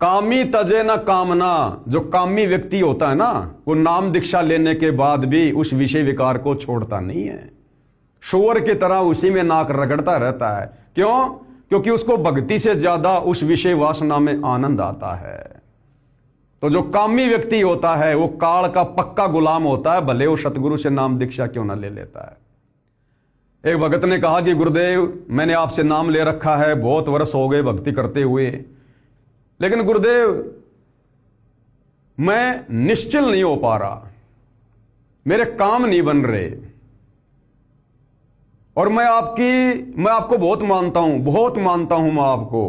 कामी तजे न कामना। जो कामी व्यक्ति होता है ना, वो नाम दीक्षा लेने के बाद भी उस विषय विकार को छोड़ता नहीं है, शुअर की तरह उसी में नाक रगड़ता रहता है। क्यों? क्योंकि उसको भक्ति से ज्यादा उस विषय वासना में आनंद आता है। तो जो कामी व्यक्ति होता है वो काल का पक्का गुलाम होता है, भले वो सतगुरु से नाम दीक्षा क्यों ना ले लेता है। एक भगत ने कहा कि गुरुदेव, मैंने आपसे नाम ले रखा है, बहुत वर्ष हो गए भक्ति करते हुए, लेकिन गुरुदेव मैं निश्चल नहीं हो पा रहा, मेरे काम नहीं बन रहे, और मैं आपको बहुत मानता हूं मैं आपको।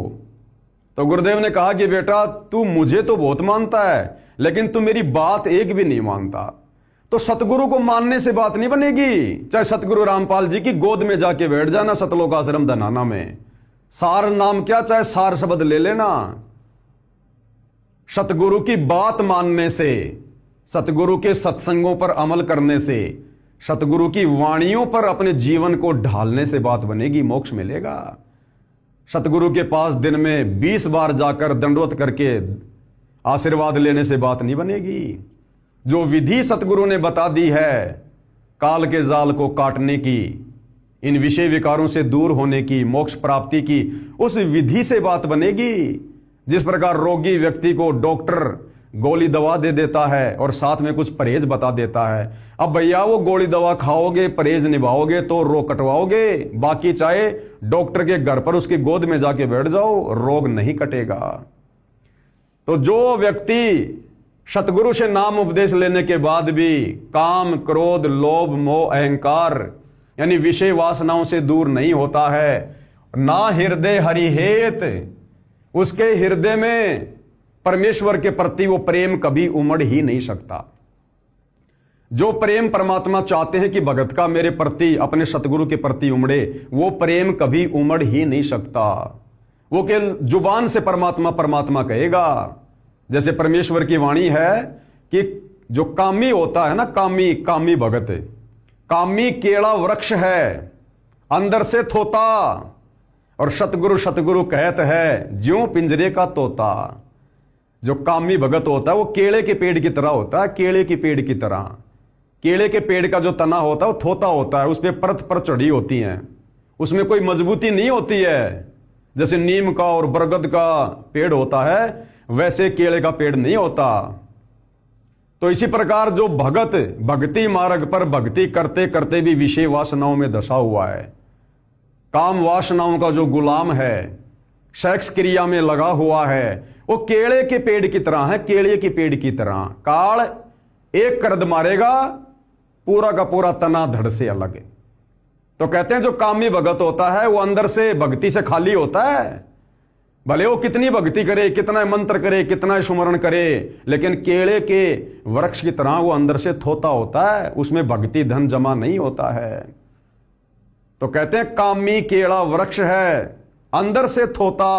तो गुरुदेव ने कहा कि बेटा, तू मुझे तो बहुत मानता है, लेकिन तू मेरी बात एक भी नहीं मानता। तो सतगुरु को मानने से बात नहीं बनेगी। चाहे सतगुरु रामपाल जी की गोद में जाके बैठ जाना सतलोक आश्रम धनाना में, सार नाम क्या, चाहे सार शब्द ले लेना। सतगुरु की बात मानने से, सतगुरु के सत्संगों पर अमल करने से, सतगुरु की वाणियों पर अपने जीवन को ढालने से बात बनेगी, मोक्ष मिलेगा। सतगुरु के पास दिन में 20 बार जाकर दंडवत करके आशीर्वाद लेने से बात नहीं बनेगी। जो विधि सतगुरु ने बता दी है काल के जाल को काटने की, इन विषय विकारों से दूर होने की, मोक्ष प्राप्ति की, उस विधि से बात बनेगी। जिस प्रकार रोगी व्यक्ति को डॉक्टर गोली दवा दे देता है और साथ में कुछ परहेज बता देता है, अब भैया वो गोली दवा खाओगे, परहेज निभाओगे तो रोग कटवाओगे, बाकी चाहे डॉक्टर के घर पर उसकी गोद में जाके बैठ जाओ, रोग नहीं कटेगा। तो जो व्यक्ति सतगुरु से नाम उपदेश लेने के बाद भी काम, क्रोध, लोभ, मोह, अहंकार यानी विषय वासनाओं से दूर नहीं होता है, ना हृदय हरिहेत, उसके हृदय में परमेश्वर के प्रति वो प्रेम कभी उमड़ ही नहीं सकता। जो प्रेम परमात्मा चाहते हैं कि भगत का मेरे प्रति, अपने सतगुरु के प्रति उमड़े, वो प्रेम कभी उमड़ ही नहीं सकता। वो केवल जुबान से परमात्मा परमात्मा कहेगा। जैसे परमेश्वर की वाणी है कि जो कामी होता है ना, कामी भगत, कामी केला वृक्ष है, अंदर से थोता, और सतगुरु कहत है ज्यों पिंजरे का तोता। जो कामी भगत होता है वो केले के पेड़ की तरह होता है, केले के पेड़ की तरह। केले के पेड़ का जो तना होता है वो थोता होता है, उस पर परत चढ़ी होती है, उसमें कोई मजबूती नहीं होती है। जैसे नीम का और बरगद का पेड़ होता है, वैसे केले का पेड़ नहीं होता। तो इसी प्रकार जो भगत भक्ति मार्ग पर भक्ति करते करते भी विषय वासनाओं में धसा हुआ है, काम वासनाओं का जो गुलाम है, सेक्स क्रिया में लगा हुआ है, वो केले के पेड़ की तरह है, केले के पेड़ की तरह। काल एक करद मारेगा, पूरा का पूरा तना धड़ से अलग है। तो कहते हैं जो कामी भगत होता है वो अंदर से भक्ति से खाली होता है। भले वो कितनी भक्ति करे, कितना मंत्र करे, कितना सुमरण करे, लेकिन केले के वृक्ष की तरह वो अंदर से थोता होता है, उसमें भक्ति धन जमा नहीं होता है। तो कहते हैं कामी केला वृक्ष है, अंदर से थोता।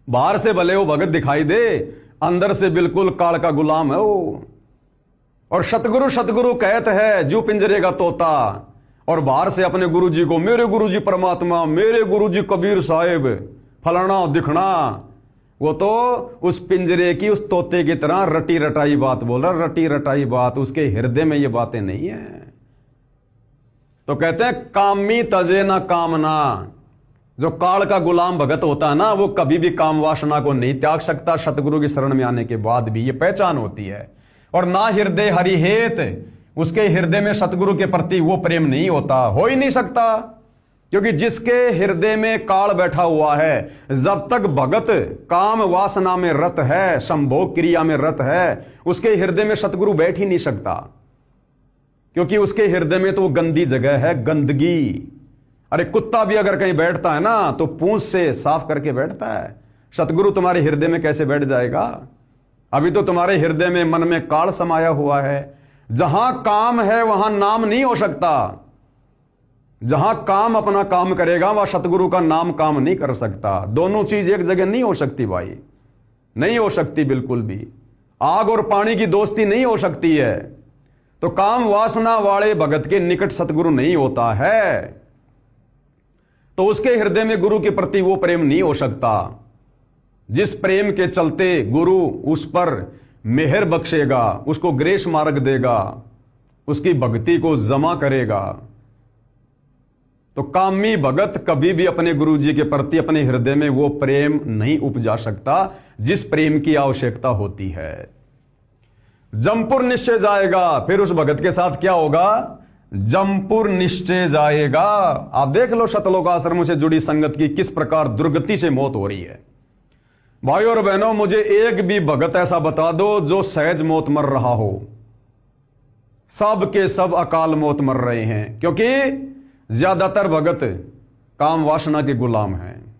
बाहर से भले वो भगत दिखाई दे, अंदर से बिल्कुल काल का गुलाम है वो। और सतगुरु कहत है जो पिंजरे का तोता, और बाहर से अपने गुरुजी को मेरे गुरुजी परमात्मा, मेरे गुरुजी कबीर साहिब, फलाना दिखना, वो तो उस पिंजरे की, उस तोते की तरह रटी रटाई बात बोल रहा, रटी रटाई बात, उसके हृदय में ये बातें नहीं है। तो कहते हैं कामी तजे ना कामना। जो काल का गुलाम भगत होता है ना, वो कभी भी काम वासना को नहीं त्याग सकता। सतगुरु की शरण में आने के बाद भी ये पहचान होती है। और ना हृदय हरिहेत, उसके हृदय में सतगुरु के प्रति वो प्रेम नहीं होता, हो ही नहीं सकता। क्योंकि जिसके हृदय में काल बैठा हुआ है, जब तक भगत काम वासना में रत है, संभोग क्रिया में रत है, उसके हृदय में सतगुरु बैठ ही नहीं सकता। क्योंकि उसके हृदय में तो वो गंदी जगह है, गंदगी। अरे कुत्ता भी अगर कहीं बैठता है ना, तो पूंछ से साफ करके बैठता है। सतगुरु तुम्हारे हृदय में कैसे बैठ जाएगा? अभी तो तुम्हारे हृदय में, मन में काल समाया हुआ है। जहां काम है वहां नाम नहीं हो सकता। जहां काम अपना काम करेगा वह सतगुरु का नाम काम नहीं कर सकता। दोनों चीज एक जगह नहीं हो सकती भाई, नहीं हो सकती बिल्कुल भी। आग और पानी की दोस्ती नहीं हो सकती है। तो काम वासना वाले भगत के निकट सतगुरु नहीं होता है, तो उसके हृदय में गुरु के प्रति वो प्रेम नहीं हो सकता। जिस प्रेम के चलते गुरु उस पर मेहर बख्शेगा, उसको ग्रेस मार्ग देगा, उसकी भक्ति को जमा करेगा, तो कामी भगत कभी भी अपने गुरु जी के प्रति अपने हृदय में वो प्रेम नहीं उपजा सकता जिस प्रेम की आवश्यकता होती है। जमपुर निश्चय जाएगा, फिर उस भगत के साथ क्या होगा? जमपुर निश्चय जाएगा। आप देख लो शतलोक आश्रमों से जुड़ी संगत की किस प्रकार दुर्गति से मौत हो रही है। भाइयों और बहनों, मुझे एक भी भगत ऐसा बता दो जो सहज मौत मर रहा हो। सब के सब अकाल मौत मर रहे हैं, क्योंकि ज्यादातर भगत काम वासना के गुलाम हैं।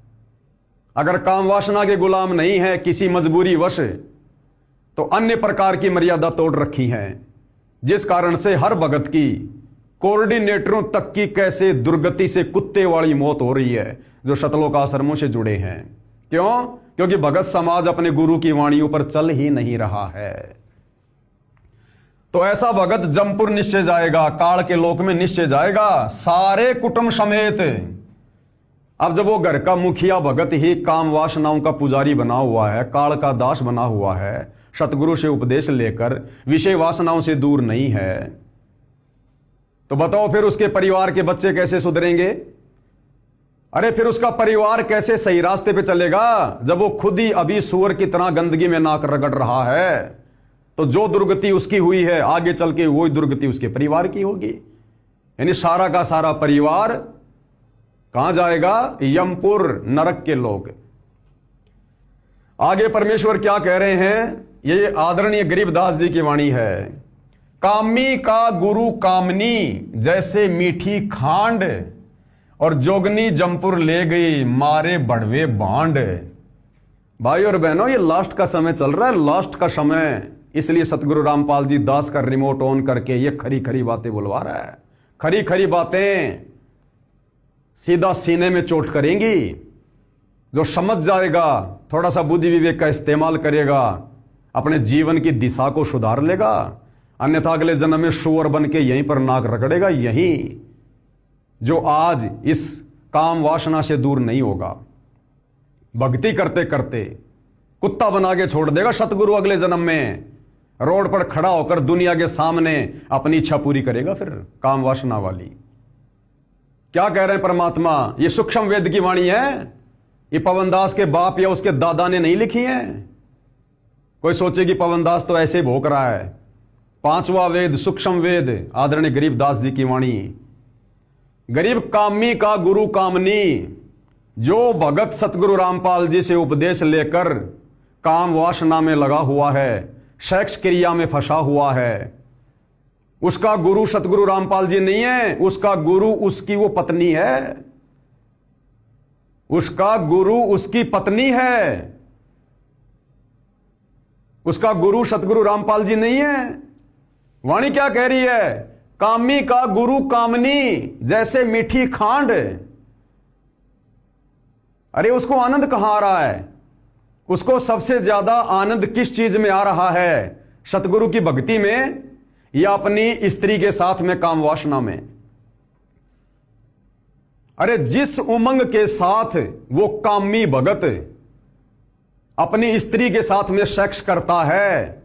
अगर काम वासना के गुलाम नहीं है, किसी मजबूरी वश, तो अन्य प्रकार की मर्यादा तोड़ रखी है, जिस कारण से हर भगत की कोऑर्डिनेटरों तक की कैसे दुर्गति से कुत्ते वाली मौत हो रही है जो शतलोक आश्रमों से जुड़े हैं। क्यों? क्योंकि भगत समाज अपने गुरु की वाणियों पर चल ही नहीं रहा है। तो ऐसा भगत जमपुर निश्चय जाएगा, काल के लोक में निश्चय जाएगा, सारे कुटुंब समेत। अब जब वो घर का मुखिया भगत ही काम वासनाओं का पुजारी बना हुआ है, काल का दास बना हुआ है, सतगुरु से उपदेश लेकर विषय वासनाओं से दूर नहीं है, तो बताओ फिर उसके परिवार के बच्चे कैसे सुधरेंगे? अरे फिर उसका परिवार कैसे सही रास्ते पे चलेगा जब वो खुद ही अभी सूअर की तरह गंदगी में नाक रगड़ रहा है? तो जो दुर्गति उसकी हुई है, आगे चल के वही दुर्गति उसके परिवार की होगी। यानी सारा का सारा परिवार कहां जाएगा? यमपुर, नरक के लोग। आगे परमेश्वर क्या कह रहे हैं? ये आदरणीय गरीबदास जी की वाणी है। कामी का गुरु कामनी, जैसे मीठी खांड, और जोगनी जमपुर ले गई, मारे बड़वे बांड। भाई और बहनों, ये लास्ट का समय चल रहा है, लास्ट का समय। इसलिए सतगुरु रामपाल जी दास का रिमोट ऑन करके ये खरी खरी बातें बुलवा रहा है। खरी खरी बातें सीधा सीने में चोट करेंगी। जो समझ जाएगा, थोड़ा सा बुद्धि विवेक का इस्तेमाल करेगा, अपने जीवन की दिशा को सुधार लेगा, अन्यथा अगले जन्म में सूअर बन के यहीं पर नाक रगड़ेगा, यहीं जो आज इस काम वासना से दूर नहीं होगा। भक्ति करते करते कुत्ता बना के छोड़ देगा सतगुरु, अगले जन्म में रोड पर खड़ा होकर दुनिया के सामने अपनी इच्छा पूरी करेगा। फिर काम वासना वाली क्या कह रहे हैं परमात्मा? ये सूक्ष्म वेद की वाणी है, ये पवनदास के बाप या उसके दादा ने नहीं लिखी है। कोई सोचे कि पवनदास तो ऐसे भोंक रहा है। पांचवा वेद सूक्ष्म वेद, आदरणीय गरीबदास जी की वाणी। गरीब कामी का गुरु कामनी, जो भगत सतगुरु रामपाल जी से उपदेश लेकर काम वासना में लगा हुआ है, सेक्स क्रिया में फंसा हुआ है, उसका गुरु सतगुरु रामपाल जी नहीं है, उसका गुरु उसकी वो पत्नी है। उसका गुरु उसकी पत्नी है, उसका गुरु सतगुरु रामपाल जी नहीं है। वाणी क्या कह रही है? कामी का गुरु कामनी, जैसे मीठी खांड। अरे उसको आनंद कहां आ रहा है? उसको सबसे ज्यादा आनंद किस चीज में आ रहा है? सतगुरु की भक्ति में या अपनी स्त्री के साथ में काम वासना में? अरे जिस उमंग के साथ वो कामी भगत अपनी स्त्री के साथ में सेक्स करता है,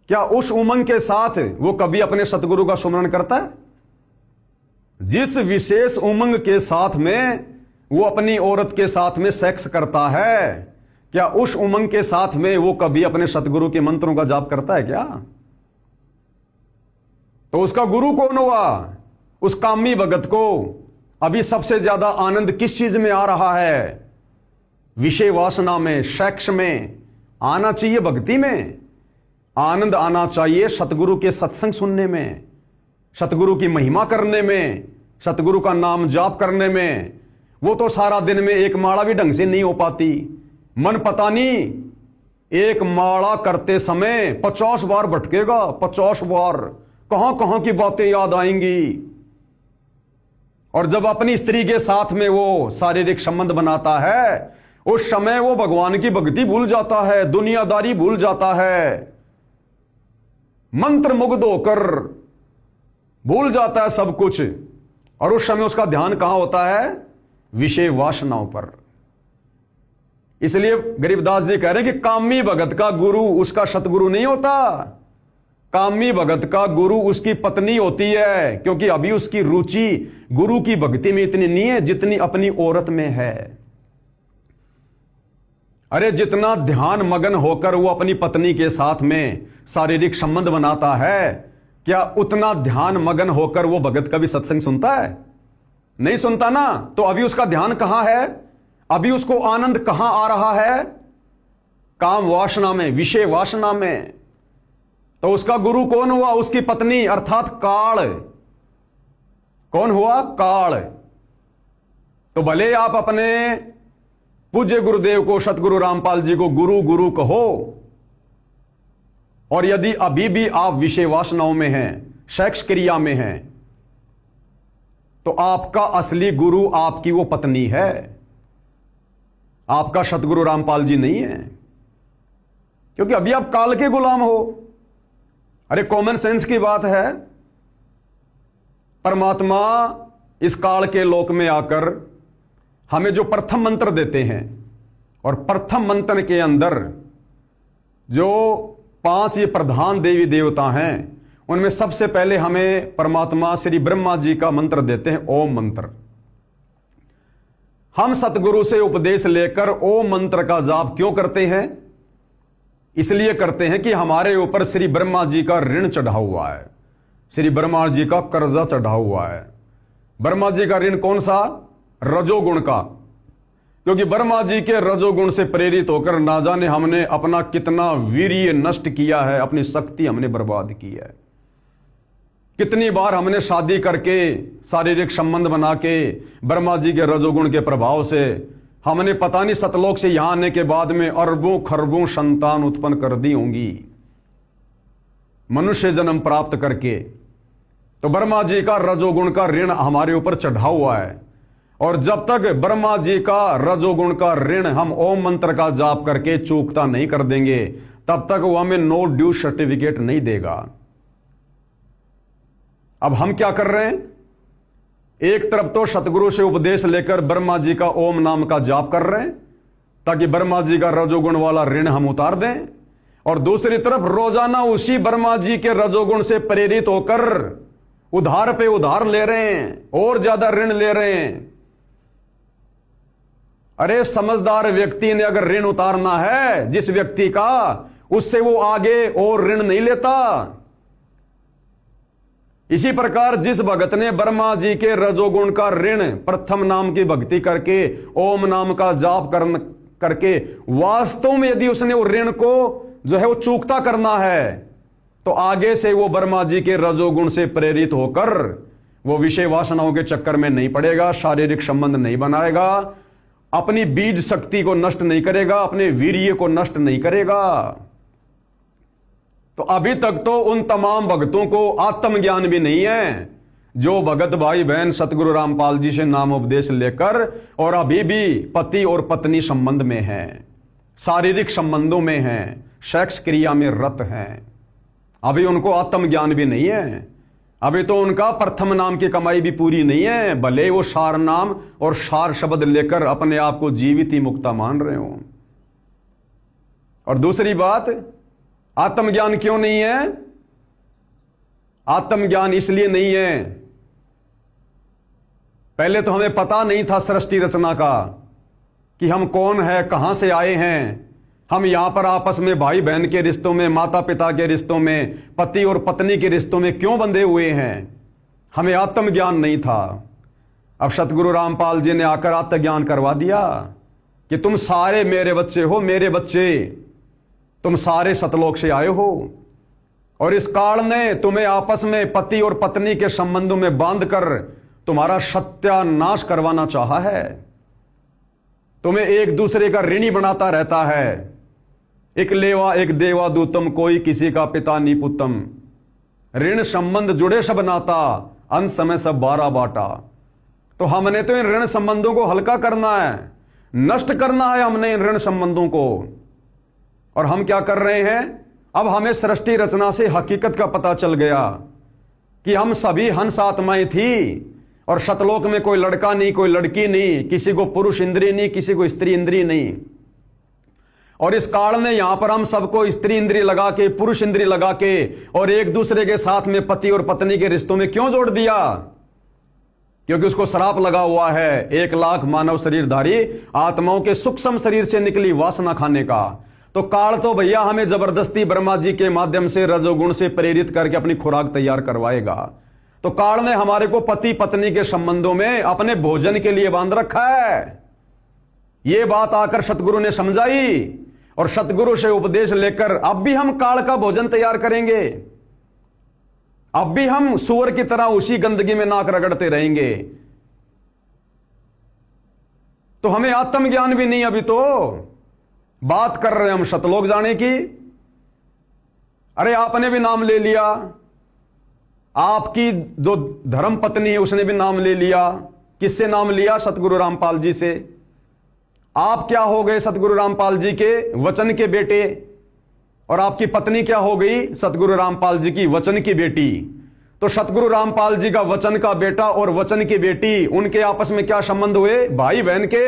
क्या उस उमंग के साथ वो कभी अपने सतगुरु का सुमरण करता है? जिस विशेष उमंग के साथ में वो अपनी औरत के साथ में सेक्स करता है, क्या उस उमंग के साथ में वो कभी अपने सतगुरु के मंत्रों का जाप करता है क्या? तो उसका गुरु कौन हुआ? उस कामी भगत को अभी सबसे ज्यादा आनंद किस चीज में आ रहा है? विषय वासना में, सेक्स में आना चाहिए। भक्ति में आनंद आना चाहिए, सतगुरु के सत्संग सुनने में, सतगुरु की महिमा करने में, सतगुरु का नाम जाप करने में। वो तो सारा दिन में एक माला भी ढंग से नहीं हो पाती। मन पता नहीं, एक माला करते समय 50 बार भटकेगा, 50 बार कहां कहां की बातें याद आएंगी। और जब अपनी स्त्री के साथ में वो शारीरिक संबंध बनाता है, उस समय वो भगवान की भक्ति भूल जाता है, दुनियादारी भूल जाता है, मंत्र मुग्ध होकर भूल जाता है सब कुछ। और उस समय उसका ध्यान कहां होता है? विषय वासनाओं पर। इसलिए गरीबदास जी कह रहे हैं कि कामी भगत का गुरु उसका सतगुरु नहीं होता, कामी भगत का गुरु उसकी पत्नी होती है, क्योंकि अभी उसकी रुचि गुरु की भक्ति में इतनी नहीं है जितनी अपनी औरत में है। अरे जितना ध्यान मगन होकर वो अपनी पत्नी के साथ में शारीरिक संबंध बनाता है, क्या उतना ध्यान मगन होकर वो भगत का भी सत्संग सुनता है? नहीं सुनता ना। तो अभी उसका ध्यान कहां है? अभी उसको आनंद कहां आ रहा है? काम वासना में, विषय वासना में। तो उसका गुरु कौन हुआ? उसकी पत्नी, अर्थात काल। कौन हुआ? काल। तो भले आप अपने पूज्य गुरुदेव को, सतगुरु रामपाल जी को गुरु गुरु कहो, और यदि अभी भी आप विषय वासनाओं में हैं, सेक्स क्रिया में हैं, तो आपका असली गुरु आपकी वो पत्नी है, आपका सतगुरु रामपाल जी नहीं है, क्योंकि अभी आप काल के गुलाम हो। अरे कॉमन सेंस की बात है। परमात्मा इस काल के लोक में आकर हमें जो प्रथम मंत्र देते हैं, और प्रथम मंत्र के अंदर जो 5 ये प्रधान देवी देवता हैं, उनमें सबसे पहले हमें परमात्मा श्री ब्रह्मा जी का मंत्र देते हैं, ओम मंत्र। हम सतगुरु से उपदेश लेकर ओम मंत्र का जाप क्यों करते हैं? इसलिए करते हैं कि हमारे ऊपर श्री ब्रह्मा जी का ऋण चढ़ा हुआ है, श्री ब्रह्मा जी का कर्जा चढ़ा हुआ है। ब्रह्मा जी का ऋण कौन सा? रजोगुण का। क्योंकि ब्रह्मा जी के रजोगुण से प्रेरित होकर ना जाने हमने अपना कितना वीर्य नष्ट किया है, अपनी शक्ति हमने बर्बाद की है। कितनी बार हमने शादी करके, शारीरिक संबंध बना के, ब्रह्मा जी के रजोगुण के प्रभाव से हमने पता नहीं सतलोक से यहां आने के बाद में अरबों खरबों संतान उत्पन्न कर दी होंगी, मनुष्य जन्म प्राप्त करके। तो ब्रह्मा जी का रजोगुण का ऋण हमारे ऊपर चढ़ा हुआ है, और जब तक ब्रह्मा जी का रजोगुण का ऋण हम ओम मंत्र का जाप करके चूकता नहीं कर देंगे, तब तक वो हमें नो ड्यू सर्टिफिकेट नहीं देगा। अब हम क्या कर रहे हैं? एक तरफ तो सतगुरु से उपदेश लेकर ब्रह्मा जी का ओम नाम का जाप कर रहे हैं, ताकि ब्रह्मा जी का रजोगुण वाला ऋण हम उतार दें, और दूसरी तरफ रोजाना उसी ब्रह्मा जी के रजोगुण से प्रेरित होकर उधार पे उधार ले रहे हैं, और ज्यादा ऋण ले रहे हैं। अरे समझदार व्यक्ति ने अगर ऋण उतारना है जिस व्यक्ति का, उससे वो आगे और ऋण नहीं लेता। इसी प्रकार जिस भगत ने ब्रह्मा जी के रजोगुण का ऋण प्रथम नाम की भक्ति करके, ओम नाम का जाप करके वास्तव में यदि उसने वो ऋण को जो है वो चूकता करना है, तो आगे से वो ब्रह्मा जी के रजोगुण से प्रेरित होकर वो विषय वासनाओं के चक्कर में नहीं पड़ेगा, शारीरिक संबंध नहीं बनाएगा, अपनी बीज शक्ति को नष्ट नहीं करेगा, अपने वीर्य को नष्ट नहीं करेगा। तो अभी तक तो उन तमाम भक्तों को आत्मज्ञान भी नहीं है जो भगत भाई बहन सतगुरु रामपाल जी से नाम उपदेश लेकर और अभी भी पति और पत्नी संबंध में हैं, शारीरिक संबंधों में हैं, सेक्स क्रिया में रत हैं। अभी उनको आत्मज्ञान भी नहीं है, अभी तो उनका प्रथम नाम की कमाई भी पूरी नहीं है, भले वो सार नाम और सार शब्द लेकर अपने आप को जीवित ही मुक्ता मान रहे हो। और दूसरी बात, आत्मज्ञान क्यों नहीं है? आत्मज्ञान इसलिए नहीं है, पहले तो हमें पता नहीं था सृष्टि रचना का कि हम कौन है, कहां से आए हैं। हम यहां पर आपस में भाई बहन के रिश्तों में, माता पिता के रिश्तों में, पति और पत्नी के रिश्तों में क्यों बंधे हुए हैं? हमें आत्मज्ञान नहीं था। अब सतगुरु रामपाल जी ने आकर आत्मज्ञान करवा दिया कि तुम सारे मेरे बच्चे हो, मेरे बच्चे, तुम सारे सतलोक से आए हो, और इस काल ने तुम्हें आपस में पति और पत्नी के संबंधों में बांधकर तुम्हारा सत्यानाश करवाना चाहा है। तुम्हें एक दूसरे का ऋणी बनाता रहता है। एक लेवा एक देवा दूतम, कोई किसी का पिता नी पुतम। ऋण संबंध जुड़े सब नाता, अंत समय सब 12 बाटा। तो हमने तो इन ऋण संबंधों को हल्का करना है, नष्ट करना है हमने इन ऋण संबंधों को। और हम क्या कर रहे हैं? अब हमें सृष्टि रचना से हकीकत का पता चल गया कि हम सभी हंस आत्माएं थी, और सतलोक में कोई लड़का नहीं, कोई लड़की नहीं, किसी को पुरुष इंद्रिय नहीं, किसी को स्त्री इंद्रिय नहीं। और इस काल ने यहां पर हम सबको स्त्री इंद्री लगा के, पुरुष इंद्री लगा के और एक दूसरे के साथ में पति और पत्नी के रिश्तों में क्यों जोड़ दिया? क्योंकि उसको श्राप लगा हुआ है 1,00,000 मानव शरीरधारी आत्माओं के सूक्ष्म शरीर से निकली वासना खाने का। तो काल तो भैया हमें जबरदस्ती ब्रह्मा जी के माध्यम से रजोगुण से प्रेरित करके अपनी खुराक तैयार करवाएगा। तो काल ने हमारे को पति पत्नी के संबंधों में अपने भोजन के लिए बांध रखा है। यह बात आकर सतगुरु ने समझाई और सतगुरु से उपदेश लेकर अब भी हम काल का भोजन तैयार करेंगे। अब भी हम सुअर की तरह उसी गंदगी में नाक रगड़ते रहेंगे। तो हमें आत्मज्ञान भी नहीं, अभी तो बात कर रहे हैं हम सतलोक जाने की। अरे आपने भी नाम ले लिया, आपकी जो धर्म पत्नी है उसने भी नाम ले लिया। किससे नाम लिया? सतगुरु रामपाल जी से। आप क्या हो गए? सतगुरु रामपाल जी के वचन के बेटे। और आपकी पत्नी क्या हो गई? सतगुरु रामपाल जी की वचन की बेटी। तो सतगुरु रामपाल जी का वचन का बेटा और वचन की बेटी, उनके आपस में क्या संबंध हुए? भाई बहन के।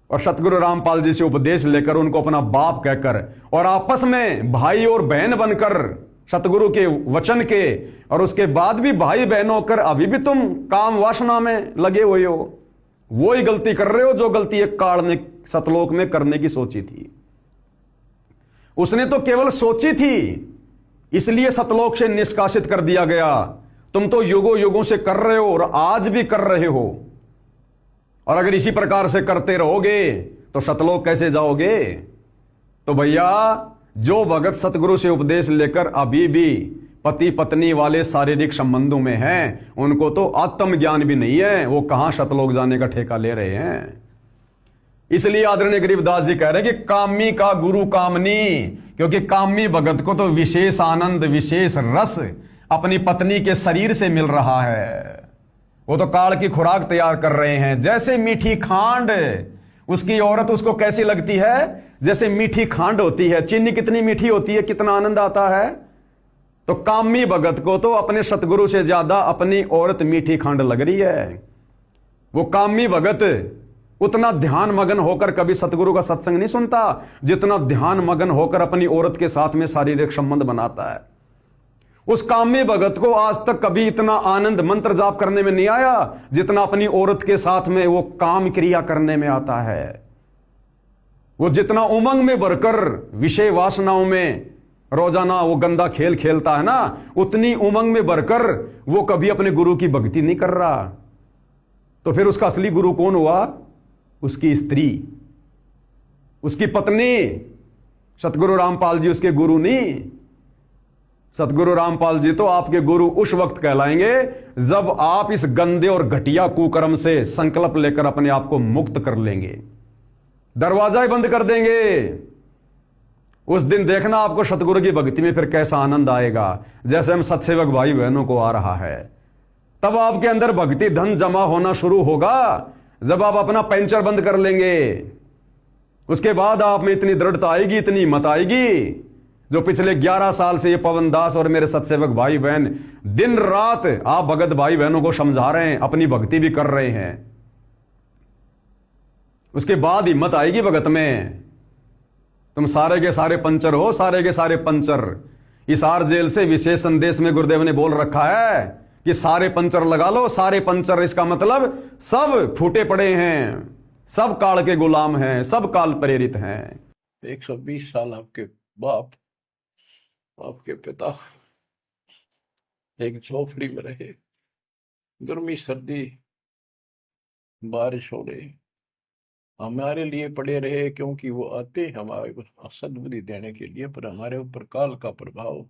और सतगुरु रामपाल जी से उपदेश लेकर उनको अपना बाप कहकर और आपस में भाई और बहन बनकर सतगुरु के वचन के, और उसके बाद भी भाई बहन होकर अभी भी तुम काम वासना में लगे हुए हो। वो ही गलती कर रहे हो जो गलती एक काल ने सतलोक में करने की सोची थी। उसने तो केवल सोची थी, इसलिए सतलोक से निष्कासित कर दिया गया। तुम तो युगों युगों से कर रहे हो और आज भी कर रहे हो। और अगर इसी प्रकार से करते रहोगे तो सतलोक कैसे जाओगे? तो भैया जो भगत सतगुरु से उपदेश लेकर अभी भी पति पत्नी वाले शारीरिक संबंधों में हैं, उनको तो आत्मज्ञान भी नहीं है। वो कहां सतलोक जाने का ठेका ले रहे हैं। इसलिए आदरणीय गरीबदास जी कह रहे हैं कि कामी का गुरु कामनी, क्योंकि कामी भगत को तो विशेष आनंद विशेष रस अपनी पत्नी के शरीर से मिल रहा है। वो तो काल की खुराक तैयार कर रहे हैं। जैसे मीठी खांड, उसकी औरत उसको कैसी लगती है? जैसे मीठी खांड होती है। चीनी कितनी मीठी होती है, कितना आनंद आता है। तो कामी भगत को तो अपने सतगुरु से ज्यादा अपनी औरत मीठी खांड लग रही है। वो कामी भगत उतना ध्यान मगन होकर कभी सतगुरु का सत्संग नहीं सुनता जितना ध्यान मगन होकर अपनी औरत के साथ में शारीरिक संबंध बनाता है। उस कामी भगत को आज तक कभी इतना आनंद मंत्र जाप करने में नहीं आया जितना अपनी औरत के साथ में वो काम क्रिया करने में आता है। वो जितना उमंग में भरकर विषय वासनाओं में रोजाना वो गंदा खेल खेलता है ना, उतनी उमंग में भरकर वो कभी अपने गुरु की भक्ति नहीं कर रहा। तो फिर उसका असली गुरु कौन हुआ? उसकी स्त्री, उसकी पत्नी। सतगुरु रामपाल जी उसके गुरु नहीं। सतगुरु रामपाल जी तो आपके गुरु उस वक्त कहलाएंगे जब आप इस गंदे और घटिया कुकर्म से संकल्प लेकर अपने आप को मुक्त कर लेंगे, दरवाजा ही बंद कर देंगे। उस दिन देखना आपको सतगुरु की भक्ति में फिर कैसा आनंद आएगा। जैसे हम सत्सेवक भाई बहनों को आ रहा है, तब आपके अंदर भक्ति धन जमा होना शुरू होगा जब आप अपना पेंचर बंद कर लेंगे। उसके बाद आप में इतनी दृढ़ता आएगी, इतनी हिम्मत आएगी। जो पिछले 11 साल से ये पवन दास और मेरे सत्सेवक भाई बहन दिन रात आप भगत भाई बहनों को समझा रहे हैं, अपनी भक्ति भी कर रहे हैं, उसके बाद हिम्मत आएगी भगत में। तुम सारे के सारे पंचर हो, सारे के सारे पंचर। इस आर जेल से विशेष संदेश में गुरुदेव ने बोल रखा है कि सारे पंचर लगा लो, सारे पंचर। इसका मतलब सब फूटे पड़े हैं, सब काल के गुलाम हैं, सब काल प्रेरित हैं। 120 साल आपके बाप, आपके पिता एक झोपड़ी में रहे, गर्मी सर्दी बारिश हो रही, हमारे लिए पड़े रहे, क्योंकि वो आते हमारे को सद्बुद्धि देने के लिए, पर हमारे ऊपर काल का प्रभाव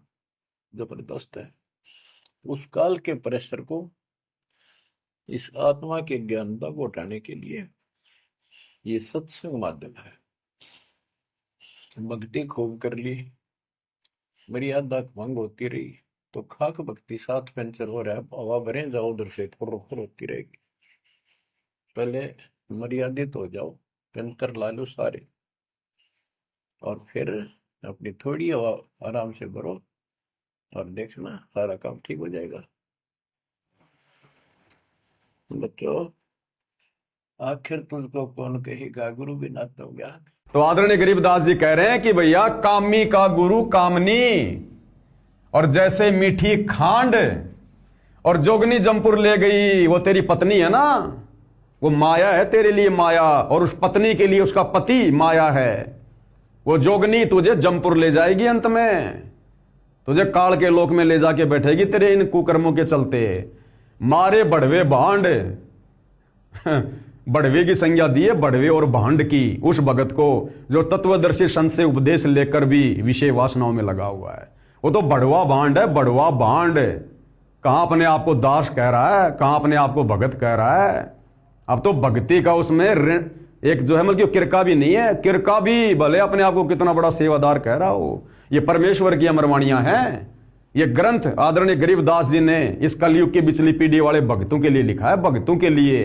जबरदस्त है। उस काल के प्रेशर को इस आत्मा के ज्ञानता को हटाने के लिए ये सत्संग माध्यम है। भक्ति खूब कर ली, मर्यादा भंग होती रही तो खाक भक्ति साथ पंचर हो रहा है, हवा भरे जाओ उधर से फुर होती रहेगी। पहले मर्यादित हो जाओ, पंचर ला लो सारे, और फिर अपनी थोड़ी हवा आराम से भरो और देखना सारा काम ठीक हो जाएगा। बच्चों, आखिर तुझको कौन कहेगा गुरु बिना तो ज्ञान। तो आदरणीय गरीबदास जी कह रहे हैं कि भैया कामी का गुरु कामनी, और जैसे मीठी खांड, और जोगनी जमपुर ले गई, वो तेरी पत्नी है ना, वो माया है तेरे लिए माया, और उस पत्नी के लिए उसका पति माया है। वो जोगनी तुझे जमपुर ले जाएगी, अंत में तुझे काल के लोक में ले जाके बैठेगी तेरे इन कुकर्मों के चलते। मारे बड़वे भांड बड़वे की संज्ञा दी है, बड़वे और भांड की, उस भगत को जो तत्वदर्शी संत से उपदेश लेकर भी विषय वासनाओं में लगा हुआ है। वो तो बड़वा भांड है, बड़वा भांड। कहां अपने आप को दास कह रहा है, कहां अपने आप को भगत कह रहा है। अब तो भक्ति का उसमें एक जो है मतलब किरका भी नहीं है, किरका भी भले अपने आप को कितना बड़ा सेवादार कह रहा हो। ये परमेश्वर की अमरवाणियां हैं। ये ग्रंथ आदरणीय गरीबदास जी ने इस कलयुग की बिचली पीढ़ी वाले भक्तों के लिए लिखा है, भक्तों के लिए।